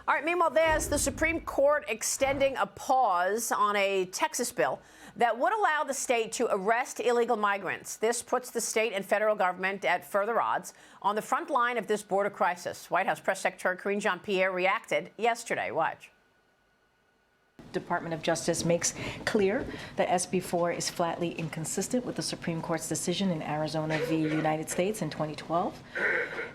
All right, meanwhile, there's the Supreme Court extending a pause on a Texas bill that would allow the state to arrest illegal migrants. This puts the state and federal government at further odds on the front line of this border crisis. White House Press Secretary Karine Jean-Pierre reacted yesterday. Watch. Department of Justice makes clear that SB 4 is flatly inconsistent with the Supreme Court's decision in Arizona v. United States in 2012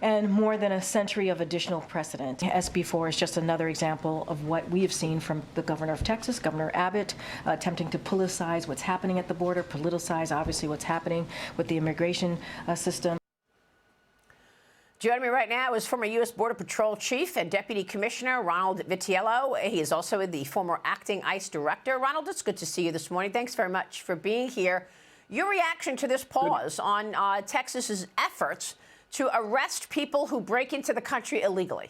and more than a century of additional precedent. SB 4 is just another example of what we have seen from the governor of Texas, Governor Abbott, attempting to politicize what's happening at the border, politicize obviously what's happening with the immigration system. Joining me right now is former U.S. Border Patrol Chief and Deputy Commissioner Ronald Vitiello. He is also the former acting ICE Director. Ronald, it's good to see you this morning. Thanks very much for being here. Your reaction to this pause on Texas's efforts to arrest people who break into the country illegally?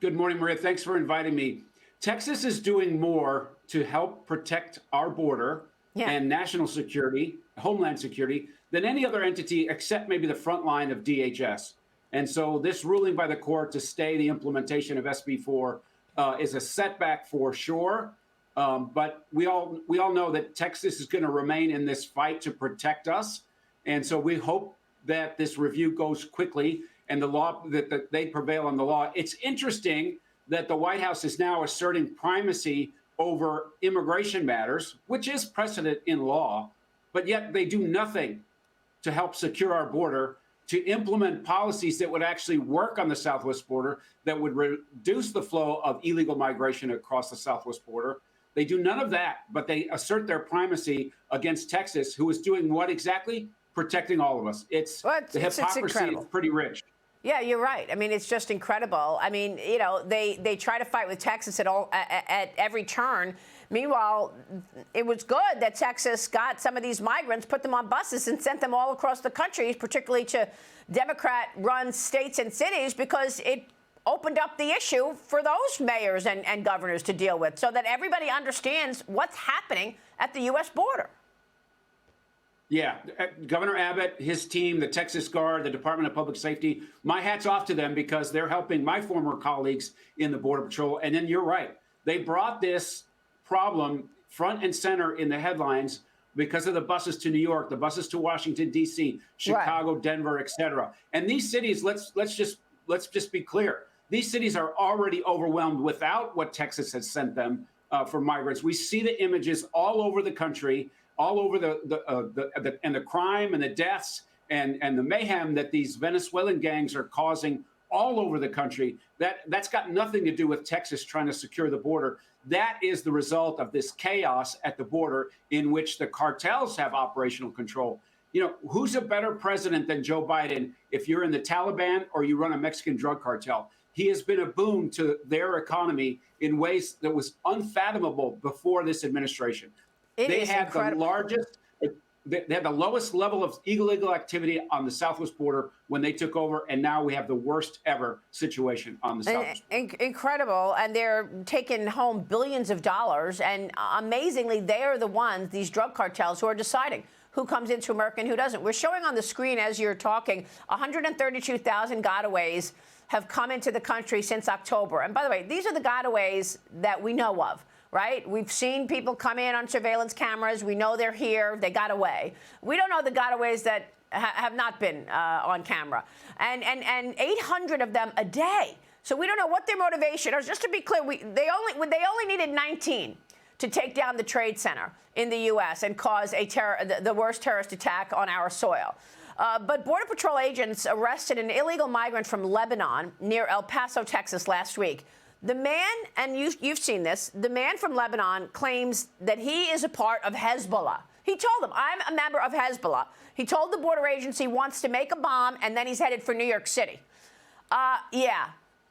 Good morning, Maria. Thanks for inviting me. Texas is doing more to help protect our border and national security, homeland security, than any other entity except maybe the front line of DHS. And so this ruling by the court to stay the implementation of SB 4 is a setback for sure. But we all know that Texas is going to remain in this fight to protect us. And so we hope that this review goes quickly and the law that they prevail on the law. It's interesting that the White House is now asserting primacy over immigration matters, which is precedent in law, but yet they do nothing to help secure our border, to implement policies that would actually work on the southwest border, that would reduce the flow of illegal migration across the southwest border. They do none of that, but they assert their primacy against Texas, who is doing what exactly? Protecting all of us. The hypocrisy is pretty rich. Yeah, you're right. I mean, it's just incredible. I mean, you know, they try to fight with Texas at every turn. Meanwhile, it was good that Texas got some of these migrants, put them on buses and sent them all across the country, particularly to Democrat-run states and cities, because it opened up the issue for those mayors and governors to deal with so that everybody understands what's happening at the U.S. border. Yeah, Governor Abbott, his team, the Texas Guard, the Department of Public Safety, my hat's off to them because they're helping my former colleagues in the Border Patrol. And then you're right. They brought this problem front and center in the headlines because of the buses to New York, the buses to Washington, D.C., Chicago, Denver, et cetera. And these cities, let's just be clear. These cities are already overwhelmed without what Texas has sent them for migrants. We see the images all over the country, all over the crime and the deaths and the mayhem that these Venezuelan gangs are causing all over the country. That's got nothing to do with Texas trying to secure the border. That is the result of this chaos at the border in which the cartels have operational control. You know, who's a better president than Joe Biden if you're in the Taliban or you run a Mexican drug cartel? He has been a boon to their economy in ways that was unfathomable before this administration. They had the largest, they had the lowest level of illegal activity on the southwest border when they took over, and now we have the worst ever situation on the southwest border. Incredible, and they're taking home billions of dollars, and amazingly, they are the ones, these drug cartels, who are deciding who comes into America and who doesn't. We're showing on the screen as you're talking, 132,000 gotaways have come into the country since October. And by the way, these are the gotaways that we know of. Right? We've seen people come in on surveillance cameras. We know they're here. They got away. We don't know the gotaways that have not been on camera. And 800 of them a day. So we don't know what their motivation is. Just to be clear, they only needed 19 to take down the Trade Center in the U.S. and cause the worst terrorist attack on our soil. But Border Patrol agents arrested an illegal migrant from Lebanon near El Paso, Texas last week. The man, and you've seen this, the man from Lebanon claims that he is a part of Hezbollah. He told them, I'm a member of Hezbollah. He told the border agency he wants to make a bomb, and then he's headed for New York City. Yeah,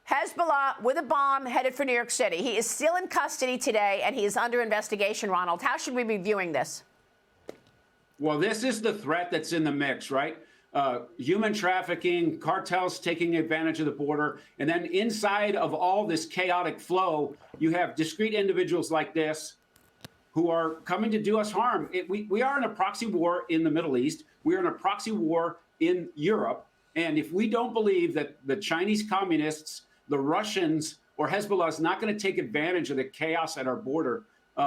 Hezbollah with a bomb headed for New York City. He is still in custody today, and he is under investigation, Ronald. How should we be viewing this? Well, this is the threat that's in the mix, right? Human trafficking, cartels taking advantage of the border. And then inside of all this chaotic flow, you have discrete individuals like this who are coming to do us harm. We are in a proxy war in the Middle East. We are in a proxy war in Europe. And if we don't believe that the Chinese communists, the Russians or Hezbollah is not going to take advantage of the chaos at our border,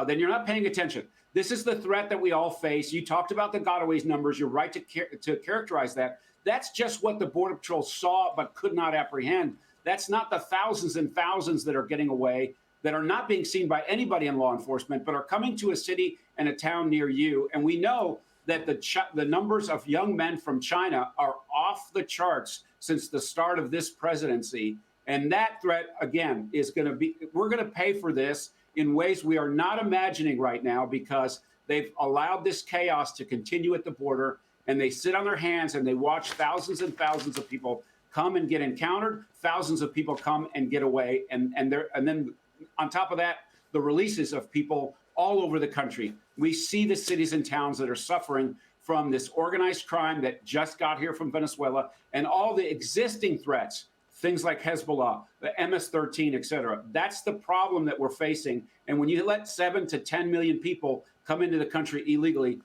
then you're not paying attention. This is the threat that we all face. You talked about the gotaways numbers. You're right to characterize that. That's just what the Border Patrol saw but could not apprehend. That's not the thousands and thousands that are getting away, that are not being seen by anybody in law enforcement, but are coming to a city and a town near you. And we know that the numbers of young men from China are off the charts since the start of this presidency. And that threat, again, is going to be, we're going to pay for this in ways we are not imagining right now, because they've allowed this chaos to continue at the border, and they sit on their hands and they watch thousands and thousands of people come and get encountered, thousands of people come and get away, and then on top of that, the releases of people all over the country. We see the cities and towns that are suffering from this organized crime that just got here from Venezuela, and all the existing threats, things like Hezbollah, the MS-13, et cetera. That's the problem that we're facing. And when you let 7 to 10 million people come into the country illegally,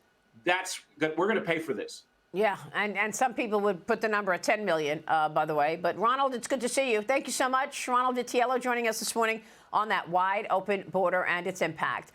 we're going to pay for this. Yeah, and some people would put the number at 10 million, by the way. But Ronald, it's good to see you. Thank you so much. Ronald Vitiello joining us this morning on that wide open border and its impact.